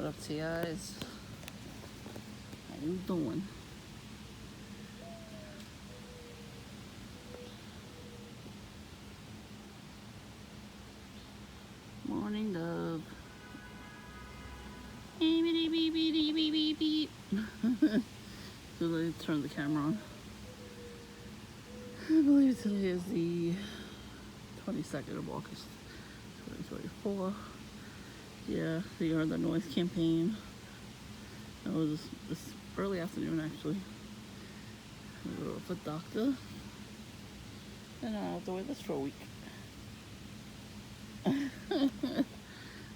up, TIs? How you doing? Morning, dove. Beep, beep, beep, beep, beep, beep, beep. So let me turn the camera on. I believe today is the 22nd of August, 2024. Yeah, you heard the noise campaign. It was this early afternoon, actually. I go to the doctor, and I have to wait this for a week.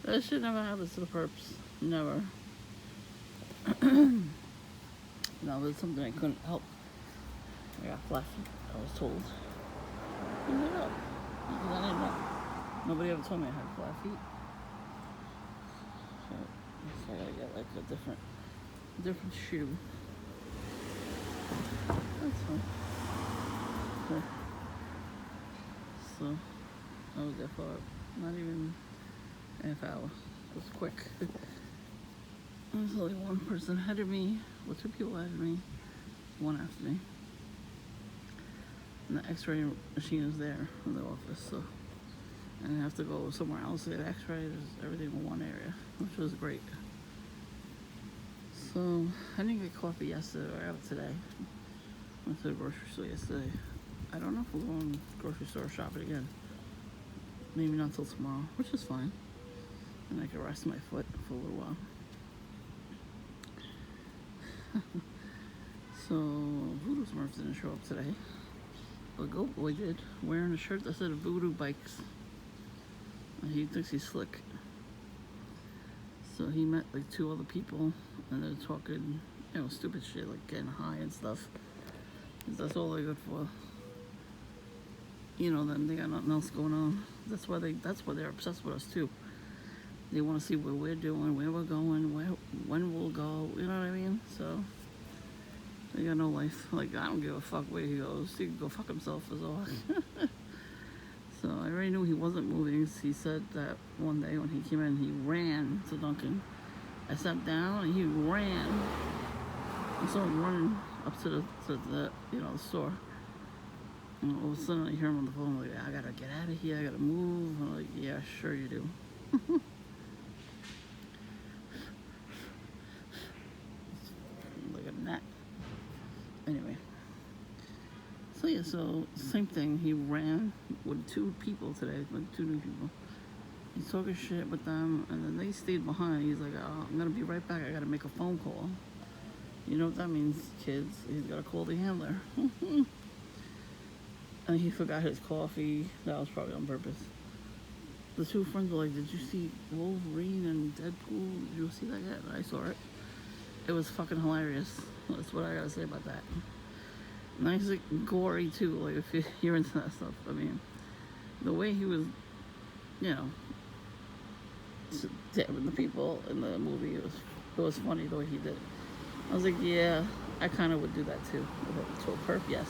That shit never happens to the perps. Never. No, there's something I couldn't help. I got flat feet, I was told. Look it up. Because I didn't know. Nobody ever told me I had flat feet. So I gotta get like a different shoe. That's fine. Okay. So I was there for not even a half hour. It was quick. There was only one person ahead of me, well, two people ahead of me, one after me. And the x-ray machine is there in the office, so I didn't have to go somewhere else to get x-rays, everything in one area, which was great. So I didn't get coffee yesterday, or I got it today. I went to the grocery store yesterday. I don't know if we're going to the grocery store shopping again. Maybe not till tomorrow, which is fine. And I can rest my foot for a little while. So Voodoo Smurf didn't show up today, but Goat Boy did, wearing a shirt that said Voodoo Bikes. And he thinks he's slick. So he met like two other people, and they're talking, stupid shit like getting high and stuff. That's all they're good for. Then they got nothing else going on. That's why they're obsessed with us too. They want to see what we're doing, where we're going, when we'll go. You know what I mean? So they got no life. Like, I don't give a fuck where he goes. He can go fuck himself as all. So I already knew he wasn't moving. He said that one day when he came in, he ran to Dunkin'. I sat down and he ran. I saw him running up to the store. And all of a sudden I hear him on the phone. I'm like, I gotta get out of here. I gotta move. I'm like, yeah, sure you do. Like a gnat. Anyway. So same thing. He ran with two people today, with two new people. He's talking shit with them, and then they stayed behind. He's like, oh, I'm gonna be right back. I gotta make a phone call. You know what that means, kids? He's gotta call the handler. And he forgot his coffee. That was probably on purpose. The two friends were like, did you see Wolverine and Deadpool? Did you see that yet? And I saw it. It was fucking hilarious. That's what I gotta say about that. Nice, like, gory too, like if you're into that stuff. I mean, the way he was, stabbing the people in the movie, it was funny the way he did it. I was like, yeah, I kind of would do that too. To a perp, yes.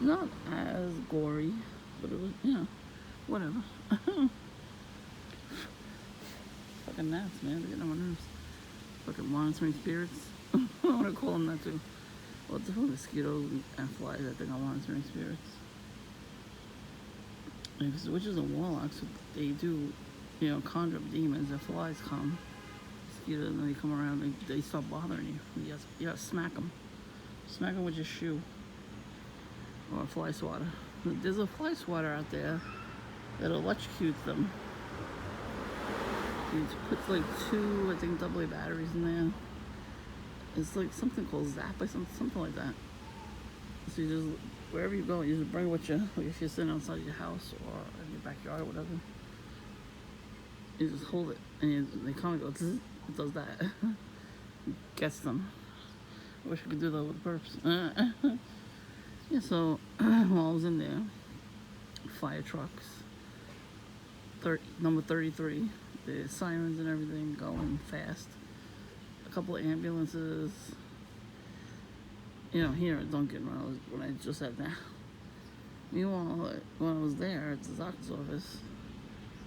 Not as gory, but it was, whatever. Fucking gnats, man. They're getting on my nerves. Fucking monitoring spirits. I want to call them that too. Well, different mosquitoes and flies, I think, are monitoring spirits. Because witches and warlocks, they do, conjure up demons. If flies come, mosquitoes, and they come around, they start bothering you. You gotta smack them. Smack them with your shoe. Or a fly swatter. There's a fly swatter out there that electrocutes them. You put like two, I think, AA batteries in there. It's like something called Zap or something like that. So you just, wherever you go, you just bring it with you. Like if you're sitting outside your house or in your backyard or whatever, you just hold it and they come and go, zzz, it does that. Gets them. I wish I could do that with perps. Yeah, so while I was in there, fire trucks, number 33, the sirens and everything going fast. A couple of ambulances, here at Dunkin' when I just sat down. Meanwhile, when I was there at the doctor's office,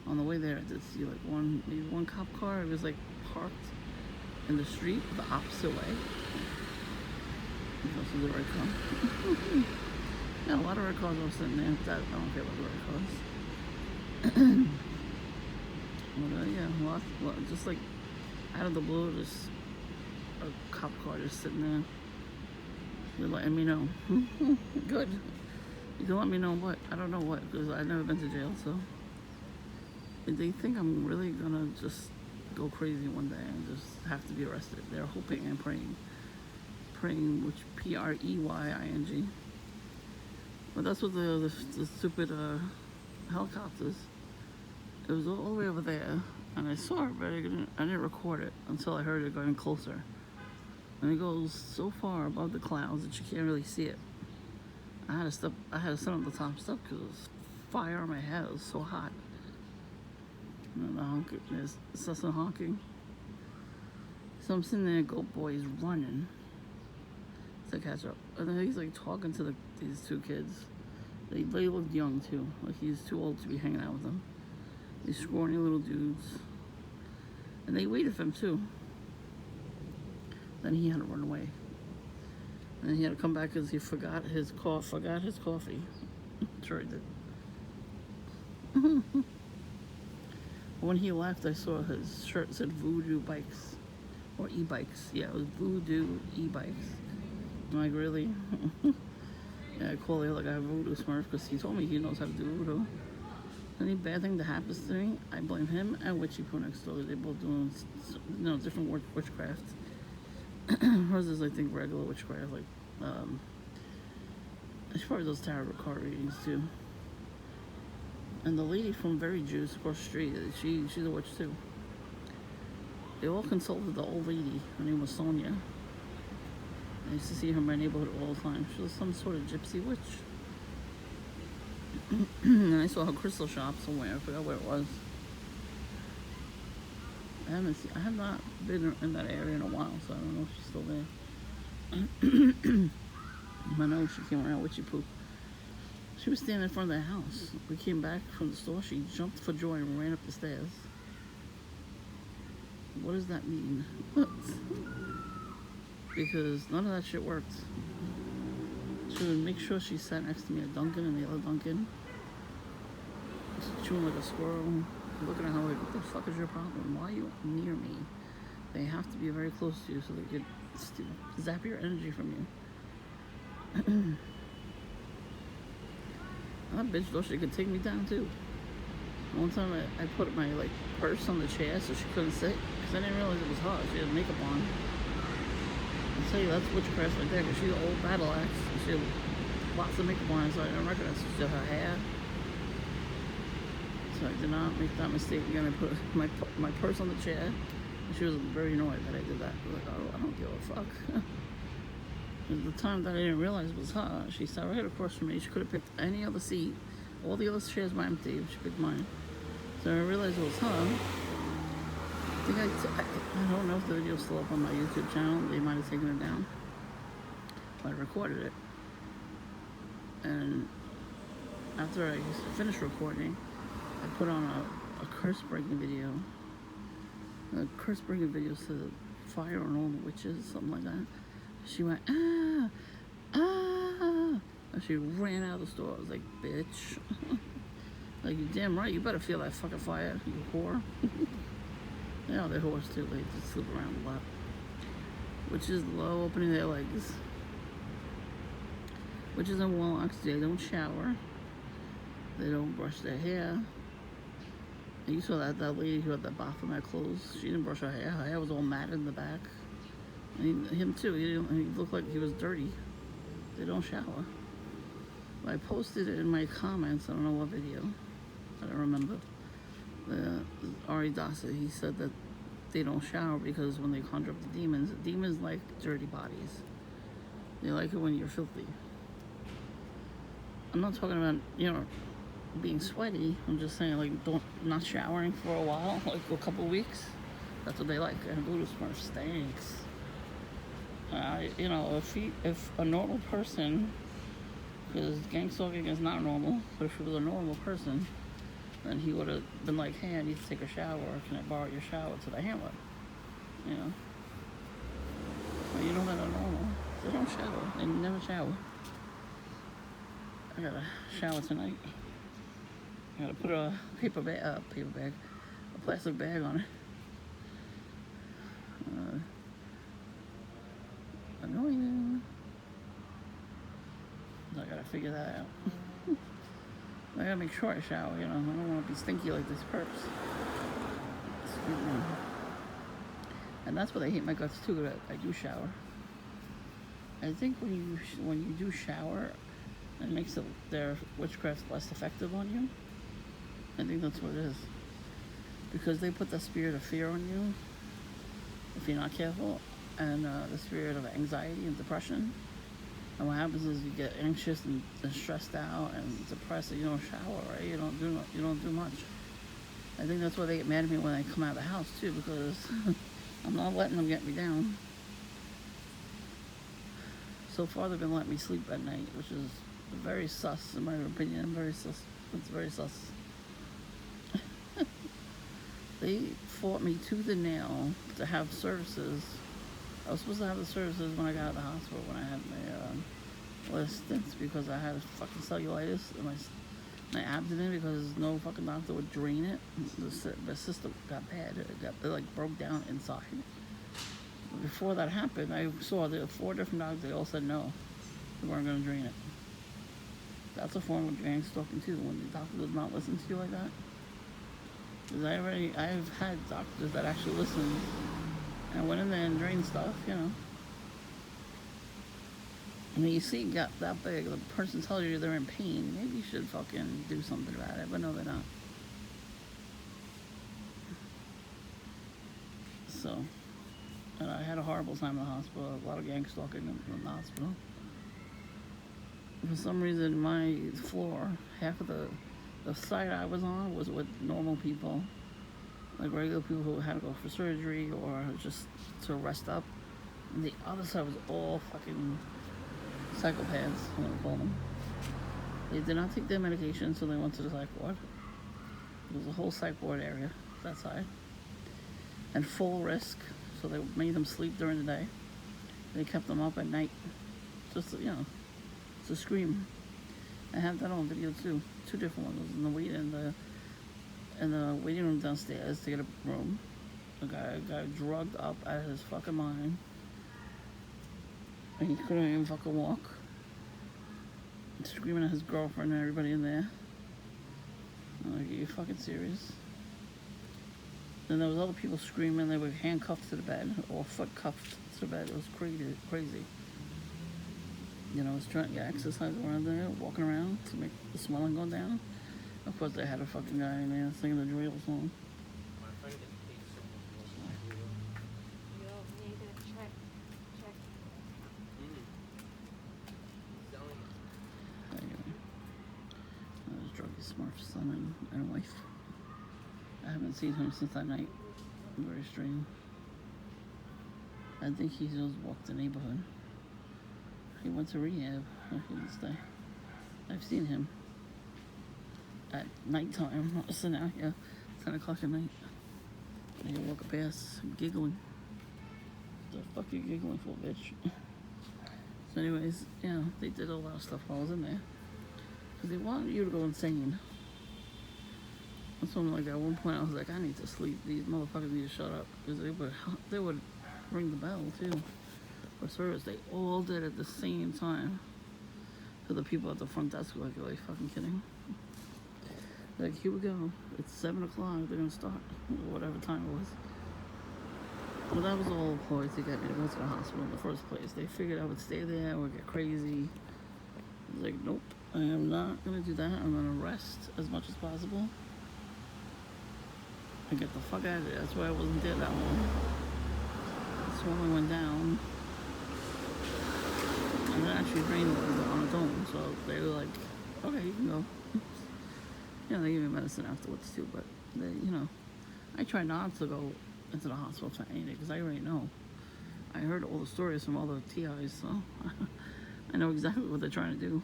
On the way there, I did see like maybe one cop car. It was like parked in the street the opposite way. This is the red car. Yeah, a lot of red cars were sitting there. I don't care about the red cars. But yeah, just like out of the blue, just a cop car just sitting there. You're letting me know. Good. You can let me know what. I don't know what, because I've never been to jail, so. They think I'm really gonna just go crazy one day and just have to be arrested. They're hoping and praying. Praying, which Preying. But that's what the stupid helicopters. It was all the way over there, and I saw it, but I didn't record it until I heard it going closer. And it goes so far above the clouds that you can't really see it. I had to sit on the top step because it was fire on my head. It was so hot. And the honking, there's incessant honking. So I'm sitting there, Goat Boy's running to catch up. And then he's like talking to these two kids. They looked young too. Like he's too old to be hanging out with them. These scrawny little dudes. And they waited for him too. Then he had to run away. And then he had to come back because he forgot his coffee. Sure he did. When he left, I saw his shirt said Voodoo Bikes. Or e-bikes. Yeah, it was Voodoo e-bikes. I'm like, really? Yeah, I call it like I have Voodoo Smurf because he told me he knows how to do Voodoo. Any bad thing that happens to me, I blame him and Witchy Poo next door. They're both doing, different witchcraft. Hers is, I think, regular witchcraft. Like, she probably does tarot card readings too. And the lady from Very Juice across the street, she's a witch too. They all consulted the old lady. Her name was Sonia. I used to see her in my neighborhood all the time. She was some sort of gypsy witch. And I saw her crystal shop somewhere. I forgot where it was. I have not been in that area in a while, so I don't know if she's still there. I know she came around Witchy Poo. She was standing in front of the house. We came back from the store. She jumped for joy and ran up the stairs. What does that mean? Because none of that shit worked. She would make sure she sat next to me at Dunkin' and the other Dunkin'. Chewing like a squirrel. Looking at her like, what the fuck is your problem? Why are you near me? They have to be very close to you so they could zap your energy from you. That bitch thought she could take me down too. One time I put my purse on the chair so she couldn't sit because I didn't realize it was her. She had makeup on. I'll tell you, that's witchcraft right there because she's an old battle axe. She had lots of makeup on, so I didn't recognize her. Her hair. So I did not make that mistake again. I put my purse on the chair, and she was very annoyed that I did that. I was like, oh, I don't give a fuck. And the time that I didn't realize it was her, she sat right across from me. She could have picked any other seat. All the other chairs were empty. She picked mine. So I realized it was her. I don't know if the video's still up on my YouTube channel. They might have taken it down. But I recorded it. And after I finished recording, I put on a curse-breaking video. The curse-breaking video said fire on all the witches, something like that. She went, ah, ah, and she ran out of the store. I was like, bitch. Like, you damn right, you better feel that fucking fire, you whore. Yeah, they're whores too, they just sleep around a lot. Witches love opening their legs. Witches and warlocks, they don't shower. They don't brush their hair. And you saw that lady who had that Baphomet clothes. She didn't brush her hair. Her hair was all matted in the back. And him too. He looked like he was dirty. They don't shower. I posted it in my comments. I don't know what video. I don't remember. Ari Dasa, he said that they don't shower because when they conjure up the demons like dirty bodies. They like it when you're filthy. I'm not talking about, being sweaty. I'm just saying, not showering for a while, like a couple weeks. That's what they like. And Voodoo Smurf stinks. If a normal person, because gang stalking is not normal, but if it was a normal person, then he would have been like, hey, I need to take a shower. Can I borrow your shower to the hamlet? You know? But you know that are normal. They don't shower. They never shower. I gotta shower tonight. I gotta put a plastic bag on it. Annoying. I gotta figure that out. I gotta make sure I shower, you know. I don't want to be stinky like these perps. Excuse me. And that's what I hate my guts too, that I do shower. I think when you do shower, it makes their witchcraft less effective on you. I think that's what it is. Because they put the spirit of fear on you, if you're not careful, and the spirit of anxiety and depression. And what happens is you get anxious and stressed out and depressed, and you don't shower, right? You don't do much. I think that's why they get mad at me when I come out of the house too, because I'm not letting them get me down. So far, they've been letting me sleep at night, which is very sus, in my opinion. Very sus. It's very sus. They fought me tooth and nail to have services. I was supposed to have the services when I got out of the hospital, when I had my last stints, because I had fucking cellulitis in my abdomen, because no fucking doctor would drain it. The system got bad. It like broke down inside. Before that happened, I saw there were 4 different doctors. They all said no, they weren't going to drain it. That's a form of gang stalking too, when the doctor does not listen to you like that. Because I've had doctors that actually listened and went in there and drained stuff, you know. And when you see it got that big, the person tells you they're in pain, maybe you should fucking do something about it, but no, they're not. So, and I had a horrible time in the hospital, a lot of gang stalking in the hospital. For some reason, my floor, half of the side I was on was with normal people, like regular people who had to go for surgery or just to rest up. And the other side was all fucking psychopaths, I'm gonna call them. They did not take their medication, so they went to the psych ward. There was a whole psych ward area, that side. And full risk, so they made them sleep during the day. They kept them up at night, just to, you know, to scream. I have that on video too. 2 different ones in the waiting room downstairs to get a room. A guy got drugged up out of his fucking mind, and he couldn't even fucking walk. Screaming at his girlfriend and everybody in there. I'm like, are you fucking serious? Then there was other people screaming. They were handcuffed to the bed or foot cuffed to the bed. It was crazy. You know, I was trying to get exercise around there, walking around to make the swelling go down. Of course, they had a fucking guy in there singing the drill song. I was drunk his smart son and wife. I haven't seen him since that night. Very strange. I think he just walked the neighborhood. He went to rehab. He didn't stay. I've seen him at nighttime, sitting out here, 10 o'clock at night. And he'll walk past, giggling. The fuck you giggling for, bitch? So anyways, yeah, they did a lot of stuff while I was in there. Because they wanted you to go insane. That's when, like, at one point I was like, I need to sleep. These motherfuckers need to shut up. Because they would ring the bell, too. For service, they all did at the same time. So the people at the front desk were like, are you fucking kidding? Like, here we go. It's 7 o'clock. They're gonna start, or whatever time it was. Well, that was all a ploy to get me to go to the hospital in the first place. They figured I would stay there or get crazy. I was like, nope, I am not gonna do that. I'm gonna rest as much as possible and get the fuck out of there. That's why I wasn't there that long. The swelling went down. And it actually drained a little bit on its own, so they were like, okay, you can go. Yeah, they gave me medicine afterwards too, but they, you know, I try not to go into the hospital for anything because I already know. I heard all the stories from all the TIs, so I know exactly what they're trying to do.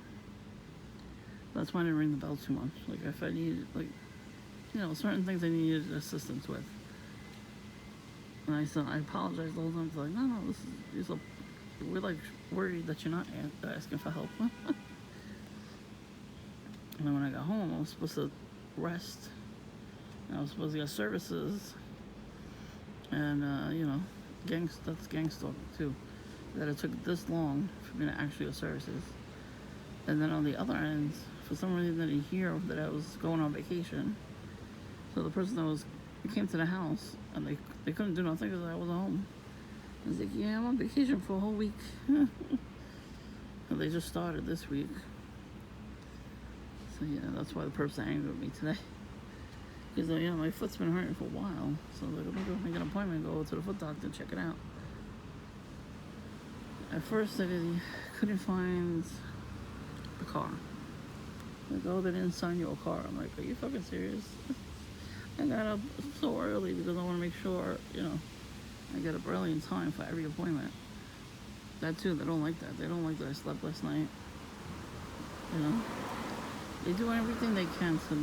That's why I didn't ring the bell too much. Like, if I needed, like, certain things I needed assistance with. And I said, I apologized the whole time. It's like, no, we're like worried that you're not asking for help. And then when I got home, I was supposed to rest. And I was supposed to get services. And, that's gang stalking too. That it took this long for me to actually get services. And then on the other end, for some reason they didn't hear that I was going on vacation. So the person that came to the house and they couldn't do nothing because I wasn't home. I was like, yeah, I'm on vacation for a whole week. And they just started this week. So yeah, that's why the person angry with me today. Because my foot's been hurting for a while. So I'm like, I'm gonna make an appointment and go to the foot doctor and check it out. At first I couldn't find the car. Like, oh, they didn't sign you a car. I'm like, are you fucking serious? I got up so early because I want to make sure, I get up early in time for every appointment. That too, they don't like that. They don't like that I slept last night. They do everything they can to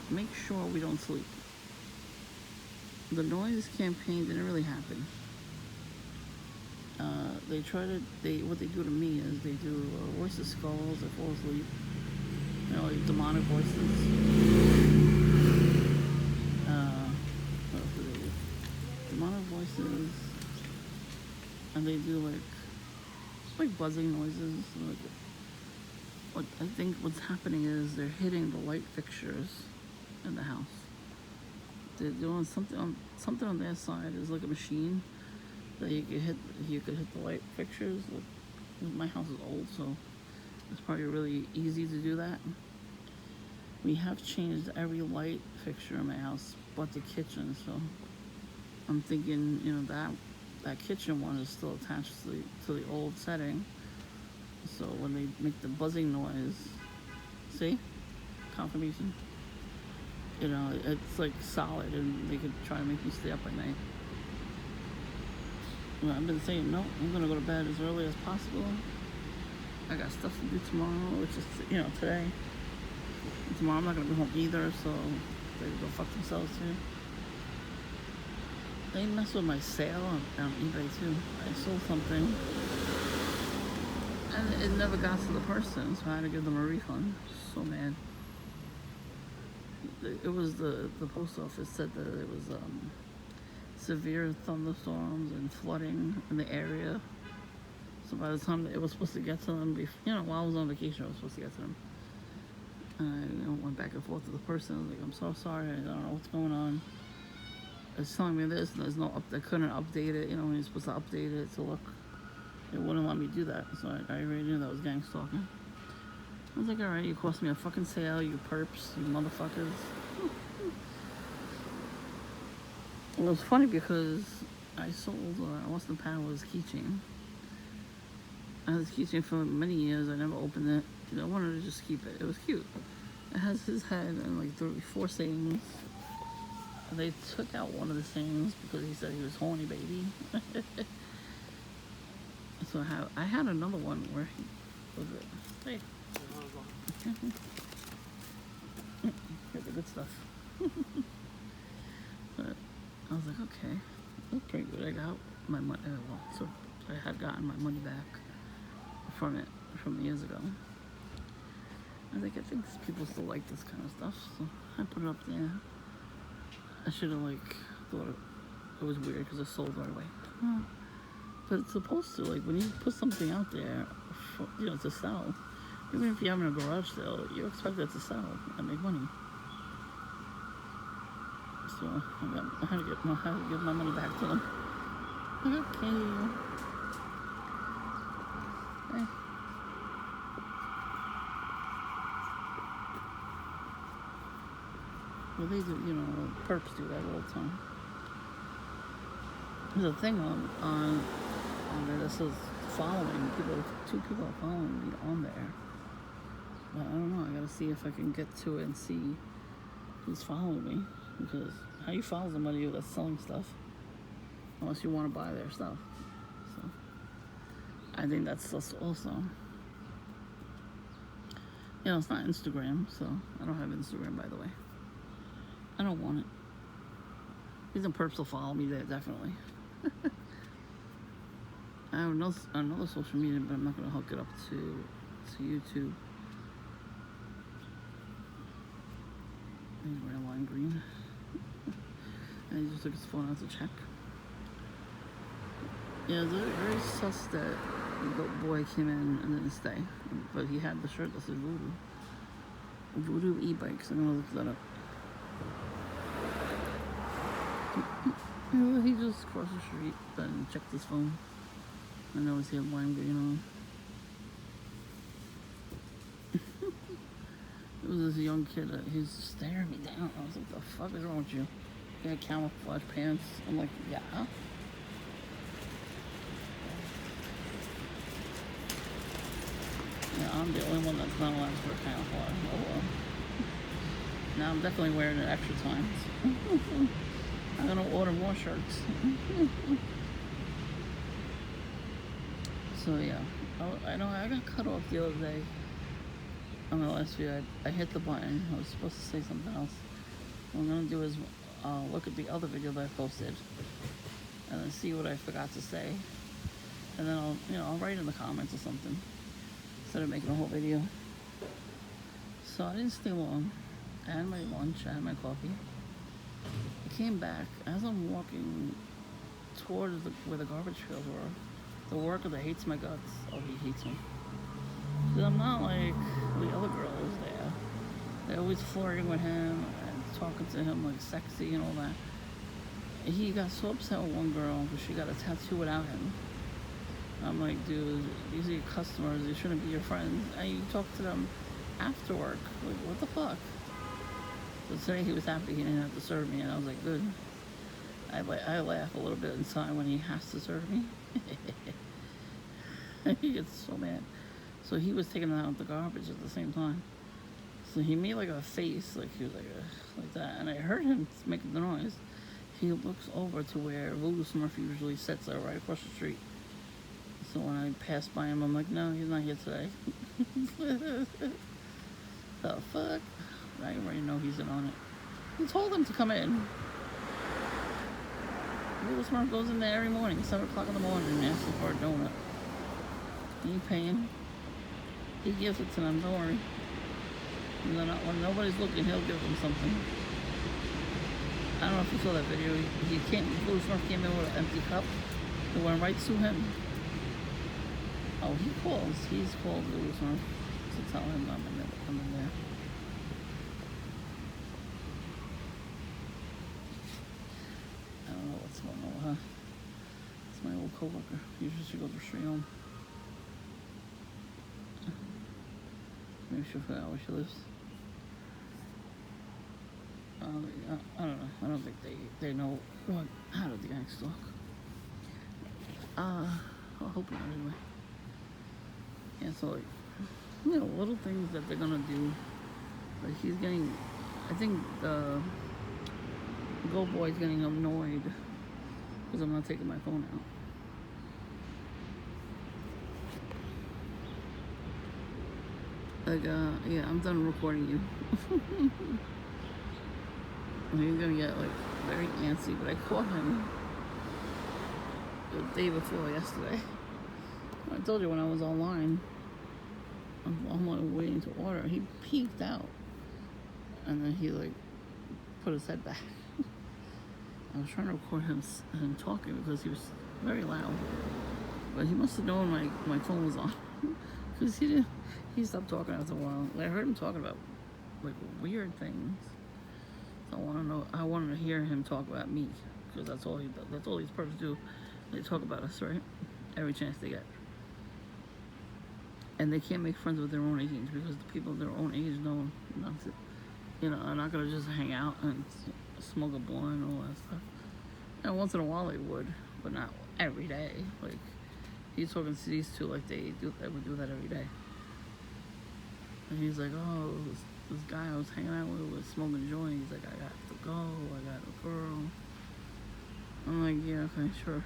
make sure we don't sleep. The noise campaign didn't really happen. What they do to me is they do voice of skulls, I fall asleep. Like demonic voices. What else do they do? Demonic voices. And they do like buzzing noises. What I think what's happening is they're hitting the light fixtures in the house. They're doing something on their side. Is like a machine that you could hit the light fixtures. My house is old, so it's probably really easy to do that. We have changed every light fixture in my house but the kitchen, so I'm thinking, that kitchen one is still attached to the old setting. So when they make the buzzing noise, see? Confirmation. It's like solid and they could try to make me stay up at night. Well, I've been saying, no, I'm gonna go to bed as early as possible. I got stuff to do tomorrow, which is, today. And tomorrow I'm not gonna be home either, so they can go fuck themselves too. They messed with my sale on eBay too. I sold something, and it never got to the person, so I had to give them a refund. So mad. It was the post office said that it was severe thunderstorms and flooding in the area. So by the time it was supposed to get to them, while I was on vacation, I was supposed to get to them. And I went back and forth with the person. I was like, I'm so sorry, I don't know what's going on. It's telling me this, and they couldn't update it. When you're supposed to update it to look, it wouldn't let me do that. So I already knew that was gang stalking. I was like, alright, you cost me a fucking sale, you perps, you motherfuckers. It was funny because I sold Austin Powers keychain. I had this keychain for many years. I never opened it. I wanted to just keep it. It was cute. It has his head and like 4 sayings. They took out one of the sayings because he said he was horny baby. So I had another one where he was it. Hey. Here's the good stuff. But I was like, okay, that's pretty good. I got my money. So I had gotten my money back from it from years ago. I was like, I think people still like this kind of stuff, so I put it up there. I should have thought it was weird because I sold it right away. But it's supposed to, when you put something out there, for, to sell, even if you're having a garage sale, you expect it to sell and make money. So I had to give my money back to them. Okay. Hey. Well, they do, perps do that all the time. There's a thing on there that says following people. 2 people are following me on there. But I don't know. I gotta see if I can get to it and see who's following me. Because how you follow somebody that's selling stuff unless you want to buy their stuff. So I think that's also. It's not Instagram, so I don't have Instagram, by the way. I don't want it. He's in perps will follow me there, definitely. I have another social media, but I'm not going to hook it up to YouTube. He's wearing lime green. And he just took his phone out to check. Yeah, it's very sus that the boy came in and didn't stay. But he had the shirt that says Voodoo. Voodoo e-bikes. I'm going to look that up. Yeah, he just crossed the street and checked his phone. I noticed he had lime green on. It was this young kid that he was staring me down. I was like, the fuck is wrong with you? He had camouflage pants. I'm like, yeah. Yeah, I'm the only one that's not allowed to wear camouflage. Oh well. Now I'm definitely wearing it extra times. I'm gonna order more shirts. So yeah, I know I got cut off the other day on the last video. I hit the button. I was supposed to say something else. What I'm gonna do is look at the other video that I posted and then see what I forgot to say, and then I'll write in the comments or something instead of making a whole video. So I didn't stay long. I had my lunch. I had my coffee. I came back as I'm walking towards where the garbage pails were. The worker that hates my guts. Oh, he hates me. Because I'm not like the other girls there. They're always flirting with him and talking to him like sexy and all that. He got so upset with one girl because she got a tattoo without him. I'm like, dude, these are your customers. They shouldn't be your friends. And you talk to them after work. Like, what the fuck? So today he was happy he didn't have to serve me, and I was like, good. I laugh a little bit inside when he has to serve me. He gets so mad. So he was taking out the garbage at the same time. So he made like a face, like he was like that, and I heard him making the noise. He looks over to where Voodoo Smurf usually sits, right across the street. So when I passed by him, I'm like, no, he's not here today. The fuck? I already know he's in on it. Who told him to come in? Voodoo Smurf goes in there every morning, 7 o'clock in the morning, and asks for a donut. He ain't paying. He gives it to them, don't worry. And then when nobody's looking, he'll give them something. I don't know if you saw that video. Voodoo Smurf came in with an empty cup. It went right to him. Oh, he's called Voodoo Smurf to tell him I'm in there. I don't know what's going on with her. It's my old coworker. Usually she goes straight home. Maybe she'll figure out where she lives. I don't know. I don't think they know how to the gang stalk. I hope not anyway. Yeah, so like, little things that they're gonna do. Like he's getting, I think the Go Boy's getting annoyed because I'm not taking my phone out. Like, yeah, I'm done recording you. He's gonna get like very antsy, but I caught him the day before yesterday. I told you when I was online, I'm like waiting to order. He peeked out, and then he like put his head back. I was trying to record him talking because he was very loud, but he must have known my phone was on because he stopped talking after a while. I heard him talking about like weird things. So I wanted to hear him talk about me because that's all these perps do. They talk about us, right? Every chance they get. And they can't make friends with their own age because the people of their own age know not to, are not gonna just hang out and smoke a blunt and all that stuff. And once in a while they would, but not every day. Like he's talking to these two like they would do that every day. And he's like, oh, this guy I was hanging out with was smoking joint. He's like, I got to go. I got a girl. I'm like, yeah, okay, sure.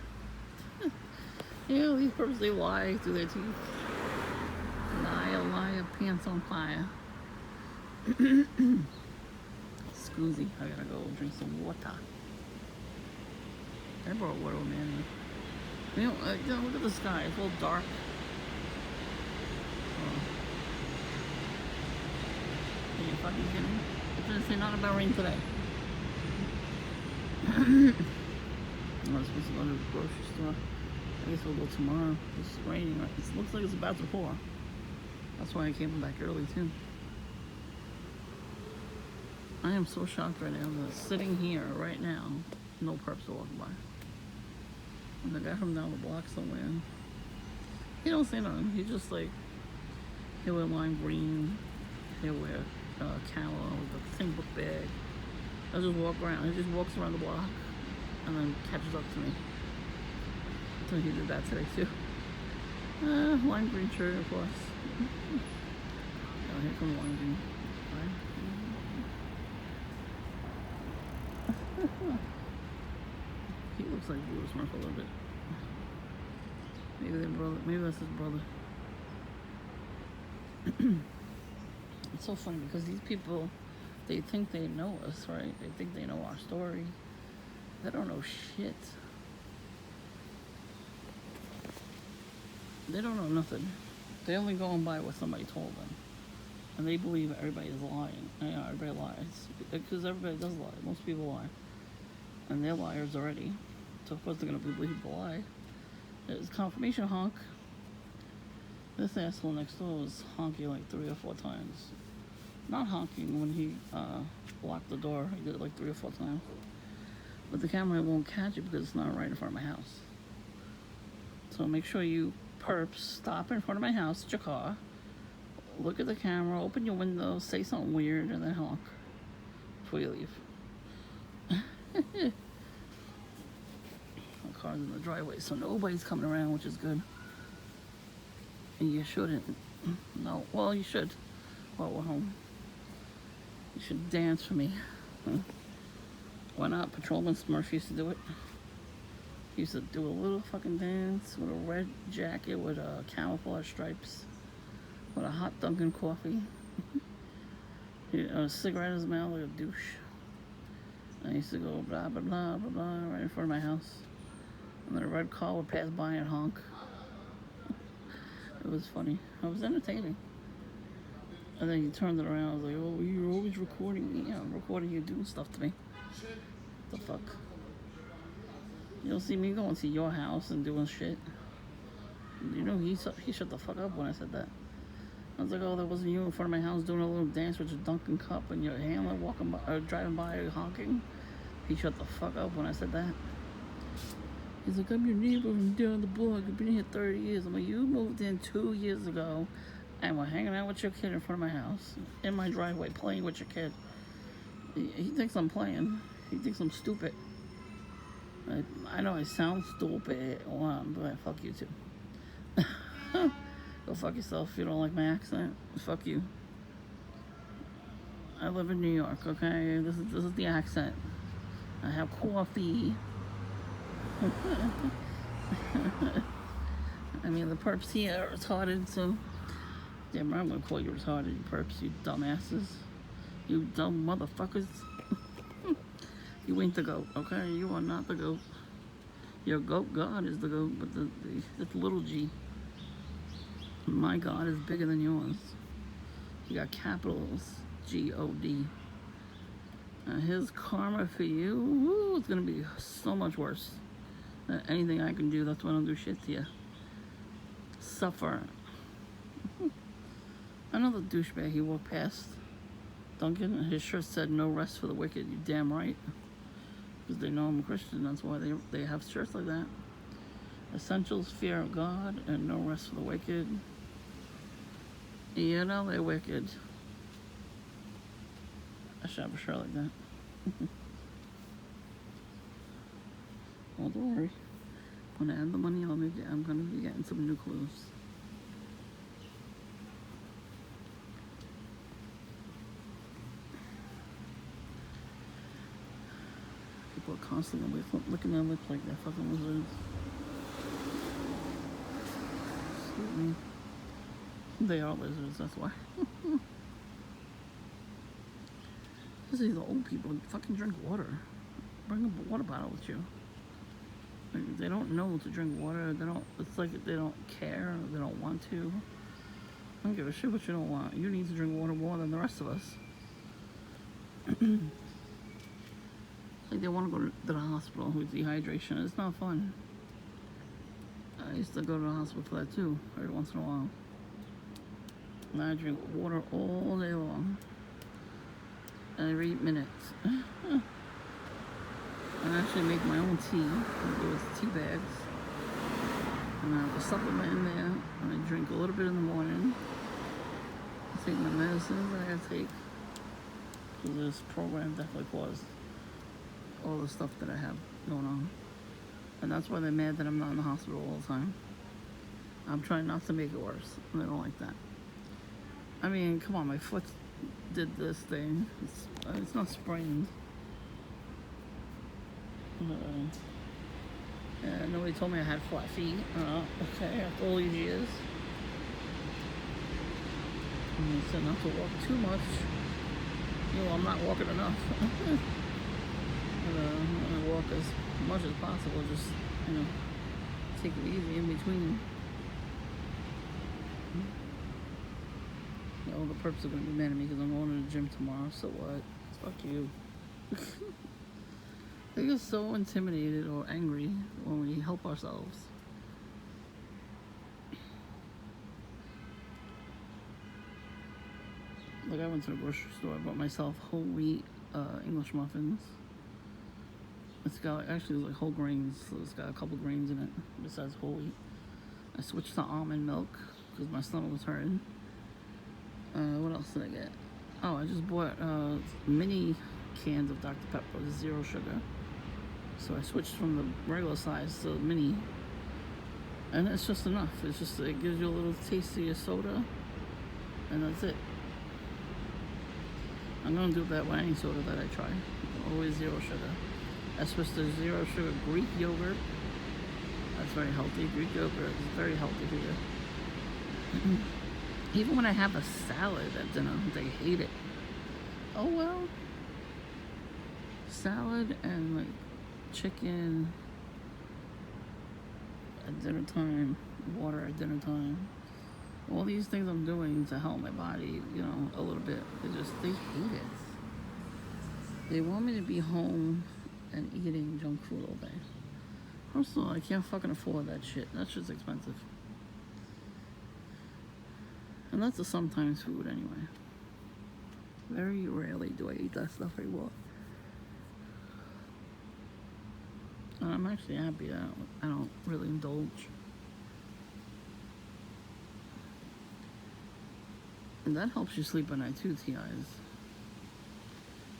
These purposely lie through their teeth. Liar, pants on fire. Scoozy. I gotta go drink some water. I brought water with me anyway. Look at the sky. It's all dark. Are you fucking kidding me? It didn't say nothing about rain today. I was supposed to go to the grocery store. I guess we'll go tomorrow. It's raining. Right? It looks like it's about to pour. That's why I came back early too. I am so shocked right now. I'm sitting here right now. No perps are walking by. And the guy from down the block somewhere. He don't say nothing. He just like, he'll wear lime green. He'll wear camo with a same book bag. I'll just walk around. He just walks around the block and then catches up to me. So he did that today too. Lime green shirt, of course. Oh, here comes lime green. He looks like Blue Smurf a little bit. Maybe they're brother. Maybe that's his brother. It's so funny because these people, they think they know us, right? They think they know our story. They don't know shit. They don't know nothing. They only go by what somebody told them. And they believe everybody is lying. Everybody lies. Because everybody does lie. Most people lie. And they're liars already. So of course they're going to believe the lie. It's confirmation honk. This asshole next door was honking like 3 or 4 times. Not honking when he locked the door. He did it like 3 or 4 times. But the camera won't catch it because it's not right in front of my house. So make sure you perps stop in front of my house, at your car, look at the camera, open your window, say something weird, and then honk before you leave. My car's in the driveway, so nobody's coming around, which is good. And you shouldn't. No, well, you should. While we're home, you should dance for me. Why not? Patrolman Smurf used to do it. He used to do a little fucking dance with a red jacket with camouflage stripes, with a hot Dunkin' coffee, a cigarette in his mouth like a douche. I used to go blah blah blah blah blah right in front of my house, and then a red car would pass by and honk. It was funny. It was entertaining. And then he turned it around. I was like, "Oh, you're always recording me. Yeah, I'm recording you doing stuff to me. The fuck." You'll see me going to your house and doing shit. You know, he shut the fuck up when I said that. I was like, oh, that wasn't you in front of my house doing a little dance with your Dunkin' cup and your handler walking by, or driving by honking. He shut the fuck up when I said that. He's like, I'm your neighbor from down the block. I've been here 30 years. I'm like, you moved in 2 years ago and we're hanging out with your kid in front of my house, in my driveway, playing with your kid. He thinks I'm playing. He thinks I'm stupid. I know I sound stupid, but fuck you too. Go fuck yourself if you don't like my accent. Fuck you. I live in New York, okay? This is the accent. I have coffee. I mean, the perps here are retarded, so... Damn right, I'm gonna call you retarded, you perps, you dumbasses. You dumb motherfuckers. You ain't the goat, okay? You are not the goat. Your goat God is the goat, but it's little g. My God is bigger than yours. You got capitals, G-O-D. His karma for you, woo, it's gonna be so much worse than anything I can do. That's why I don't do shit to you. Suffer. Another douchebag, he walked past Dunkin', and his shirt said, no rest for the wicked. You damn right. Because they know I'm a Christian, that's why they have shirts like that. Essentials, fear of God, and no rest for the wicked. You know they're wicked. I should have a shirt like that. Well, don't worry. When I have the money, I'm gonna be getting some new clothes. People are constantly looking at their lips like they're fucking lizards. Excuse me. They are lizards, that's why. This is the old people. Fucking drink water. Bring a water bottle with you. Like, they don't know to drink water. They don't. It's like they don't care. They don't want to. I don't give a shit what you don't want. You need to drink water more than the rest of us. Like they want to go to the hospital with dehydration. It's not fun. I used to go to the hospital for that too, every once in a while. And I drink water all day long. Every minute. And I actually make my own tea. I do with tea bags. And I have a supplement in there. And I drink a little bit in the morning. I take my medicines that I gotta take. So this program definitely caused all the stuff that I have going on. And that's why they're mad that I'm not in the hospital all the time. I'm trying not to make it worse. And they don't like that. I mean, come on, my foot did this thing. It's not sprained. Nobody told me I had flat feet. Okay, after all these years. And they said not to walk too much. You know, I'm not walking enough. I'm gonna walk as much as possible. Just, take it easy in between. All the perps are gonna be mad at me because I'm going to the gym tomorrow. So what? Fuck you. They get so intimidated or angry when we help ourselves. Like I went to the grocery store. I bought myself whole wheat English muffins. It's got actually like whole grains, so it's got a couple grains in it besides whole wheat. I switched to almond milk because my stomach was hurting. What else did I get? Oh, I just bought mini cans of Dr. Pepper, 0 sugar. So I switched from the regular size to the mini, and it's just enough. It's just, it gives you a little taste of your soda, and that's it. I'm gonna do that with any soda that I try. Always 0 sugar. I switched to 0 sugar Greek yogurt. That's very healthy. Greek yogurt is very healthy for you. Even when I have a salad at dinner, they hate it. Oh well. Salad and like chicken at dinner time, water at dinner time. All these things I'm doing to help my body, a little bit. They hate it. They want me to be home and eating junk food all day. First of all, I can't fucking afford that shit. That shit's expensive. And that's a sometimes food anyway. Very rarely do I eat that stuff anymore. And I'm actually happy that I don't really indulge. And that helps you sleep at night too, TIs.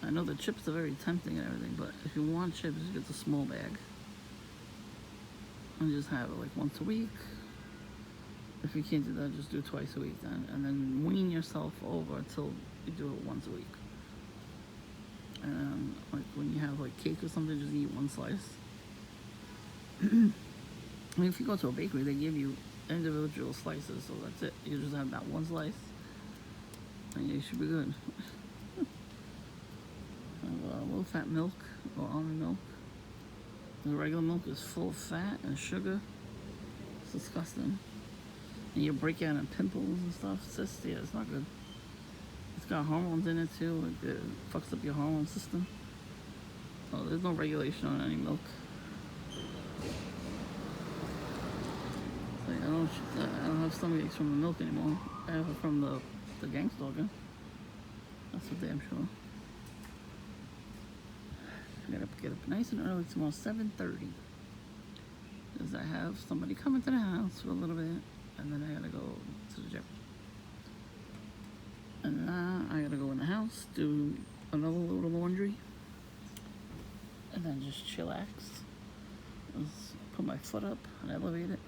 I know the chips are very tempting and everything, but if you want chips, you get the small bag. And just have it like once a week. If you can't do that, just do it twice a week then. And then wean yourself over until you do it once a week. And like when you have like cake or something, just eat one slice. I mean, if you go to a bakery, they give you individual slices, so that's it. You just have that one slice, and you should be good. Low-fat milk or almond milk. The regular milk is full of fat and sugar. It's disgusting. And you break out in pimples and stuff. It's not good. It's got hormones in it too. It fucks up your hormone system. Oh, there's no regulation on any milk. Like, I don't have stomach aches from the milk anymore. I have it from the gang stalking. That's for damn sure. I gotta get up nice and early tomorrow, 7:30. Because I have somebody coming to the house for a little bit, and then I gotta go to the gym. And then I gotta go in the house, do another load of laundry, and then just chillax. Just put my foot up and elevate it.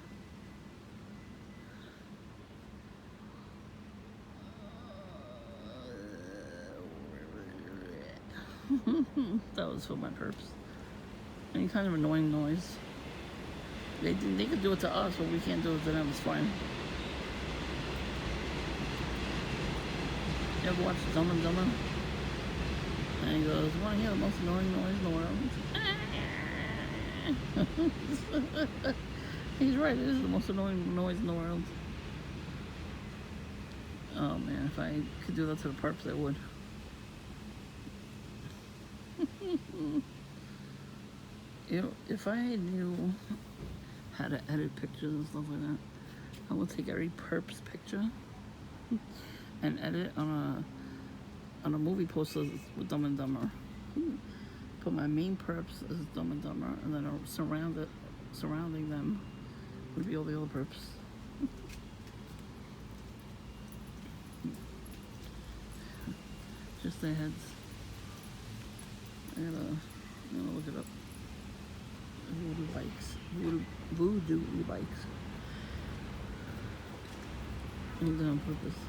That was for my perps. Any kind of annoying noise. They could do it to us, but we can't do it to them. It's fine. You ever watch Dumb and Dumber? And he goes, "Want to hear the most annoying noise in the world?" He's right. It is the most annoying noise in the world. Oh man, if I could do that to the perps, I would. If I knew how to edit pictures and stuff like that, I would take every perp's picture and edit on a movie poster with Dumb and Dumber. Put my main perps as Dumb and Dumber, and then surrounding them would be all the other perps. Just their heads. I gotta look it up. Voodoo bikes. Voodoo bikes. All done on purpose.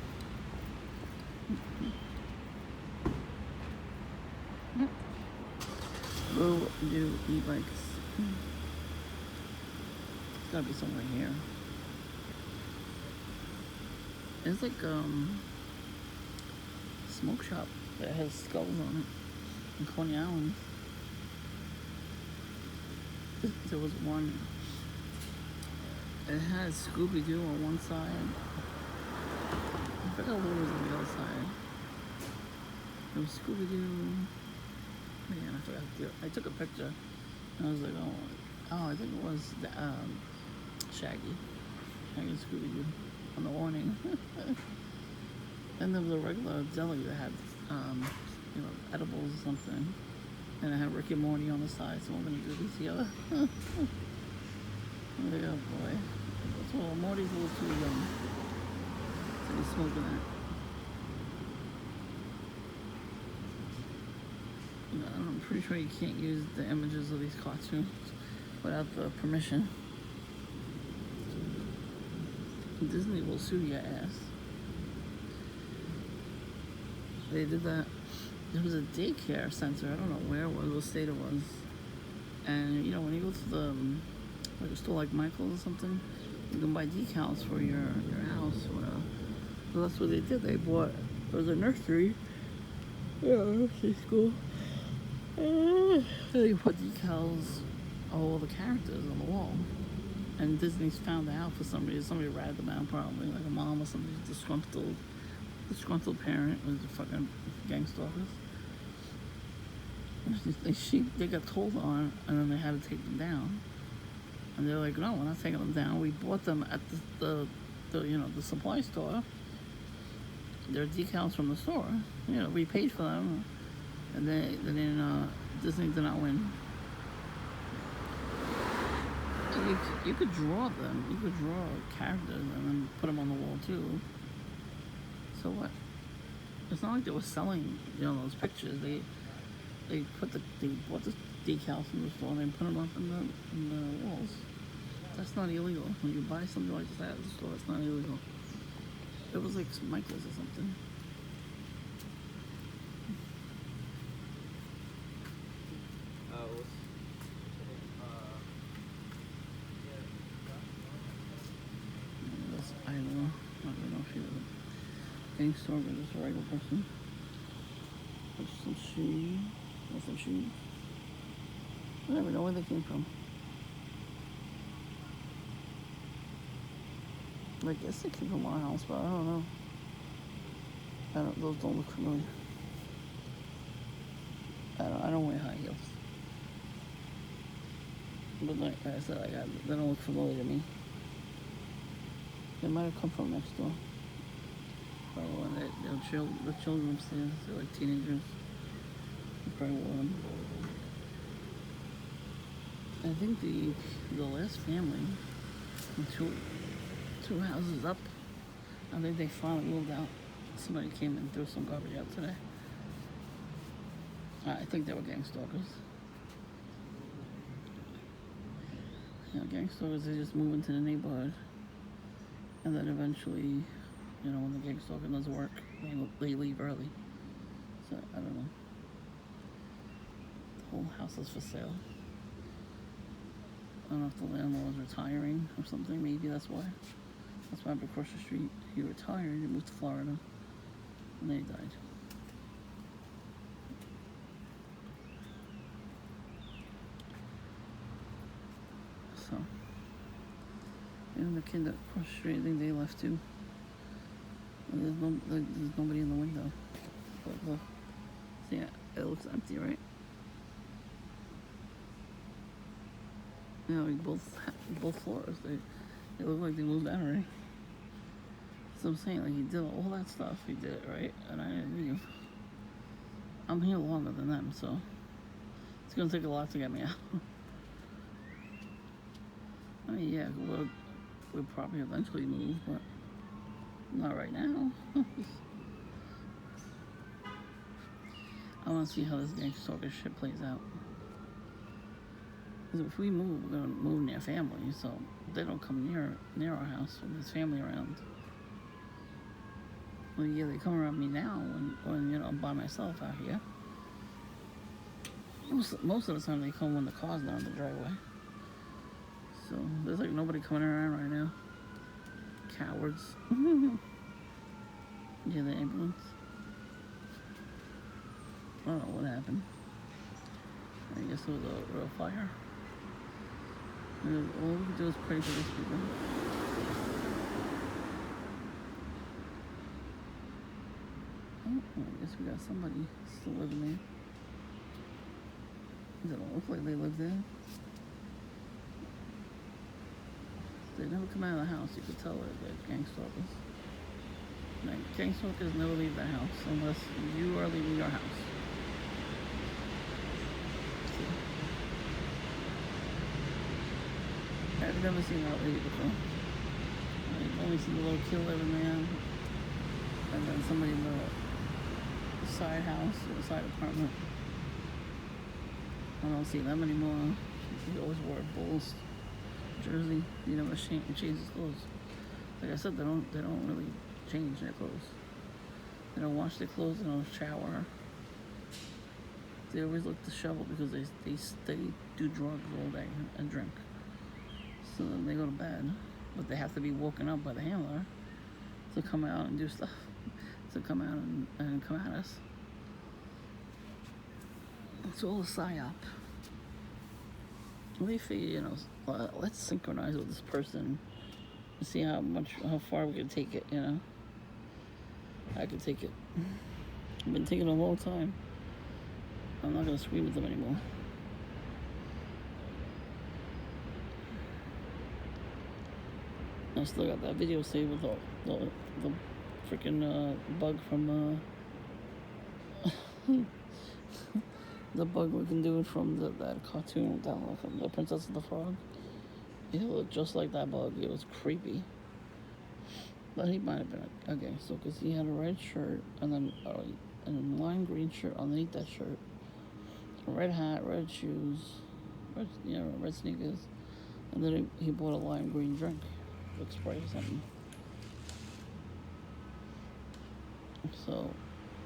Voodoo e-bikes. It's gotta be somewhere here. It's like smoke shop that has skulls on it in Coney Island. There was one. It had Scooby-Doo on one side. I forgot what was on the other side. It was Scooby-Doo. Man, I forgot. I took a picture. And I was like, oh, I think it was the, Shaggy and Scooby-Doo on the awning. And there was a regular deli that had, edibles or something. And I had Rick and Morty on the side, so I'm gonna do these together. Oh boy. So Morty's a little too young to be smoking that. I'm pretty sure you can't use the images of these cartoons without the permission. Disney will sue your ass. They did that. There was a daycare center. I don't know where it was, what state it was. And when you go to the like a store like Michael's or something, you can buy decals for your house or whatever. So that's what they did. They bought. It was a nursery. Yeah, nursery school. They put decals of all the characters on the wall. And Disney's found out for some reason. Somebody ratted them out, probably like a mom or somebody disgruntled parent was a fucking gang stalkers. They got told on, and then they had to take them down. And they're like, no, we're not taking them down. We bought them at the supply store. They're decals from the store. We paid for them, and then Disney did not win. You could draw them. You could draw characters and then put them on the wall too. So what? It's not like they were selling, those pictures. They bought the decals from the store and they put them up in the walls. That's not illegal. When you buy something like that at the store, it's not illegal. It was like Michael's or something. I don't know if he was a gang stalker or just a regular person. There's some shoes. I never know where they came from. I guess they came from our house, but I don't know. Those don't look familiar. I don't wear high heels. But like I said, they don't look familiar to me. They might have come from next door. Probably when the children upstairs, they're like teenagers. They probably wore them. I think the last family, two houses up, I think they finally moved out. Somebody came and threw some garbage out today. I think they were gang stalkers. Gang stalkers, they just move into the neighborhood. And then eventually, when the gang stalking doesn't work, they leave early. So, I don't know. The whole house is for sale. I don't know if the landlord's retiring or something. Maybe that's why. That's why across the street, he retired and moved to Florida. And then he died. So, even the kid across the street, I think they left too. And there's nobody in the window. But look, see, it looks empty, right? Like both floors, they look like they moved out already. So I'm saying, like, he did all that stuff, he did it, right? And I didn't leave. I'm here longer than them, so it's gonna take a lot to get me out. I mean, yeah, we'll probably eventually move, but not right now. I want to see how this gangster talking shit plays out. Because if we move, we're gonna move near family, so they don't come near our house when there's family around. Well, yeah, they come around me now when I'm by myself out here. Most of the time they come when the car's not in the driveway. So there's like nobody coming around right now. Cowards. Yeah, the ambulance. I don't know what happened. I guess it was a real fire. All we can do is pray for these people. I guess we got somebody still living there. It doesn't look like they live there. They never come out of the house. You could tell they're gang stalkers. Like, gang stalkers never leave the house unless you are leaving your house. I've never seen that lady before. I've only seen the little kid living there, and then somebody in the side house or the side apartment. I don't see them anymore. He always wore a Bulls jersey. He never changed his clothes. Like I said, they don't really change their clothes. They don't wash their clothes. They don't shower. They always look disheveled because they do drugs all day and drink. So then they go to bed, but they have to be woken up by the handler to come out and do stuff, to come out and come at us. It's all a psyop. They figure, let's synchronize with this person and see how far we can take it, I can take it. I've been taking it a long time. I'm not gonna scream at them anymore. I still got that video saved with the freaking bug from the bug looking dude from that cartoon from the Princess and the Frog. He looked just like that bug. It was creepy. But he might have been a gangster because he had a red shirt and then a lime green shirt underneath that shirt, a red hat, red shoes, red sneakers, and then he bought a lime green drink. With Sprite or something. So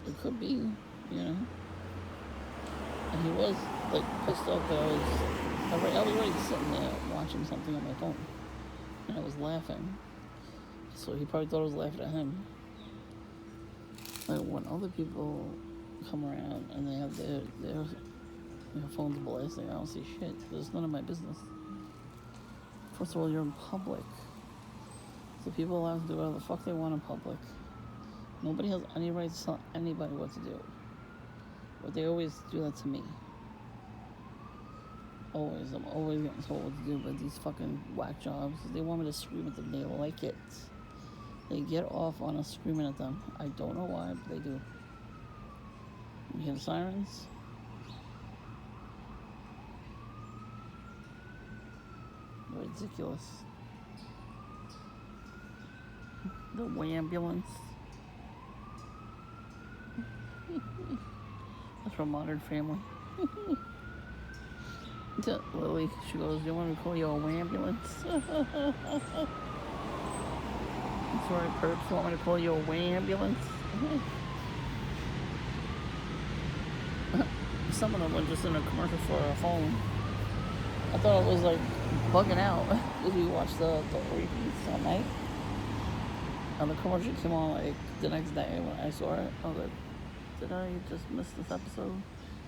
it could be, And he was like pissed off that I was already sitting there watching something on my phone, and I was laughing. So he probably thought I was laughing at him. Like when other people come around and they have their phones blasting, I don't see shit. It's none of my business. First of all, you're in public. So people are allowed to do whatever the fuck they want in public. Nobody has any right to tell anybody what to do. But they always do that to me. Always. I'm always getting told what to do by these fucking whack jobs. They want me to scream at them. They like it. They get off on us screaming at them. I don't know why, but they do. You hear the sirens? Ridiculous. The ambulance. That's from Modern Family. Lily, she goes, "You want me to call you a ambulance?" That's right, Perps. You want me to call you a ambulance? Some of them were just in a commercial for a phone. I thought it was like bugging out because we watched the repeats all night. And the commercial came on like the next day when I saw it. I was like, did I just miss this episode?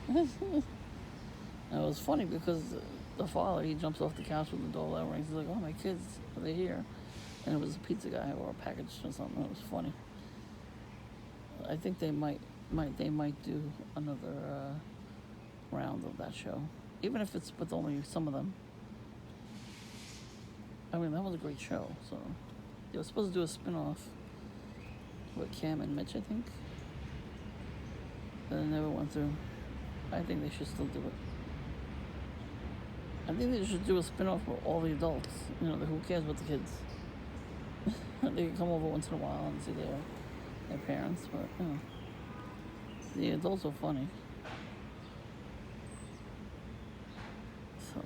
And it was funny because the father, he jumps off the couch with the doorbell rings. He's like, "Oh, my kids, are they here?" And it was a pizza guy or a package or something. It was funny. I think they might do another round of that show, even if it's with only some of them. I mean, that was a great show. So they were supposed to do a spin-off with Cam and Mitch, I think, but it never went through. I think they should still do it. I think they should do a spin-off with all the adults. You know, who cares about the kids? They can come over once in a while and see their parents, but you know, the adults are funny. So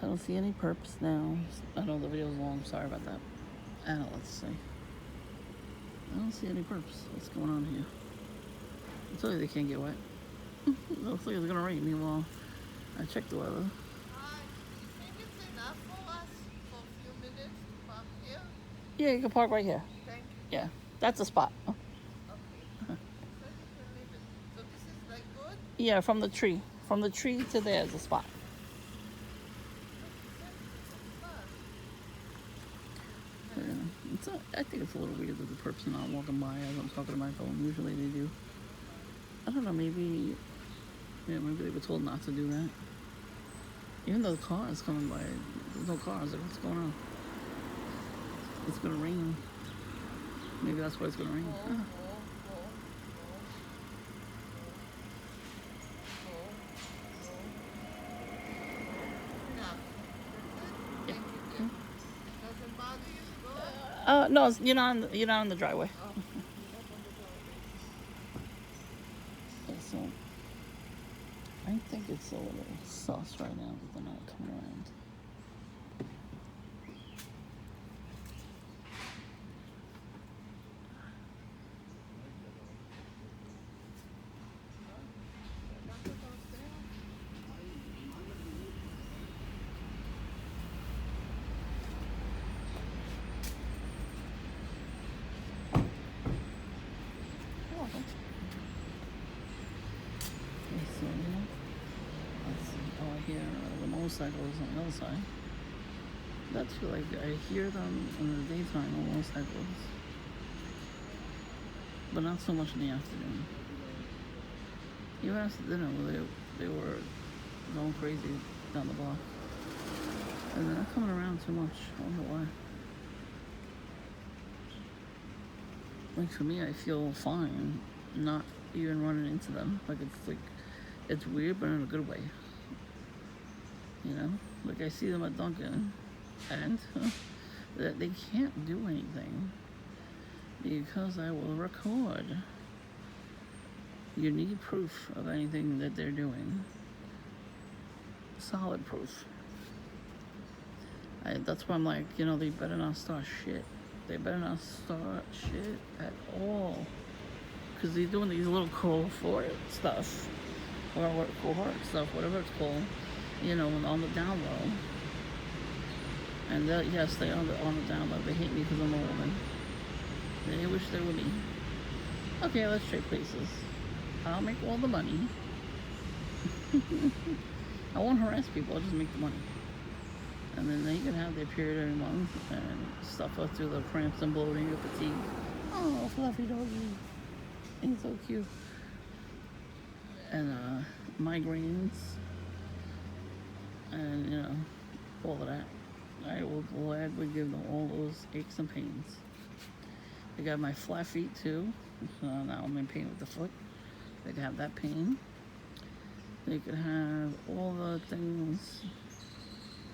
I don't see any perps now. I know the video's long. Sorry about that. And let's see. I don't see any perps. What's going on here? I told you they can't get wet. It looks like it's gonna rain. Meanwhile, I checked the weather. Hi, do you think it's enough for us for a few minutes to park here? Yeah, you can park right here. Thank you. Yeah, that's a spot. Okay. So you can leave it. So this is like good? Yeah, from the tree. From the tree to there's a spot. Yeah, I think it's a little weird that the perps are not walking by as I'm talking to my phone. Usually they do. I don't know, maybe they were told not to do that. Even though the car is coming by, there's no cars. Like, what's going on? It's gonna rain. Maybe that's why it's gonna rain. Doesn't bother you? Go. No, you're not on the driveway. So I think it's a little sus right now that they're not coming around. The motorcycles on the other side. That's like I hear them in the daytime on motorcycles, but not so much in the afternoon. Even after dinner, they were going crazy down the block, and they're not coming around too much. I don't know why. Like for me, I feel fine not even running into them. It's weird, but in a good way. You know, like I see them at Dunkin', and that they can't do anything because I will record. You need proof of anything that they're doing. Solid proof. That's why I'm like, you know, they better not start shit. They better not start shit at all. Because they're doing these little cohort stuff. Or cohort stuff, whatever it's called. You know, on the down low. And yes, they on the down low. They hate me because I'm a woman. They wish they were me. Okay, let's trade places. I'll make all the money. I won't harass people, I'll just make the money. And then they can have their period every month and stuff us through the cramps and bloating and fatigue. Oh, fluffy doggy. He's so cute. And migraines. And, you know, all of that. I will gladly give them all those aches and pains. I got my flat feet too. So now I'm in pain with the foot. They can have that pain. They could have all the things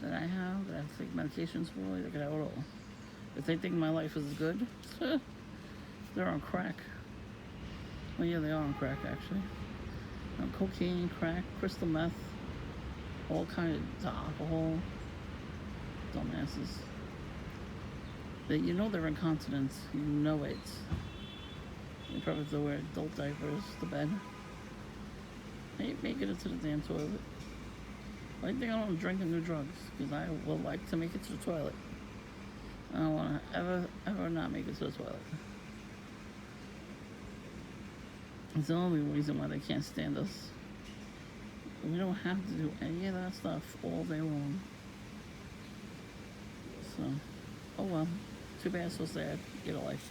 that I have that I take medications for. They could have it all. If they think my life is good, they're on crack. Well, yeah, they are on crack actually. Cocaine, crack, crystal meth, all kinds of alcohol. Dumbasses. You know they're incontinent. You know it. They probably have to wear adult diapers to bed. I ain't making it to the damn toilet. I think I don't drink and do drugs because I would like to make it to the toilet. I don't want to ever not make it to the toilet. It's the only reason why they can't stand us. We don't have to do any of that stuff all day long. So, oh well. Too bad, so sad. Get a life.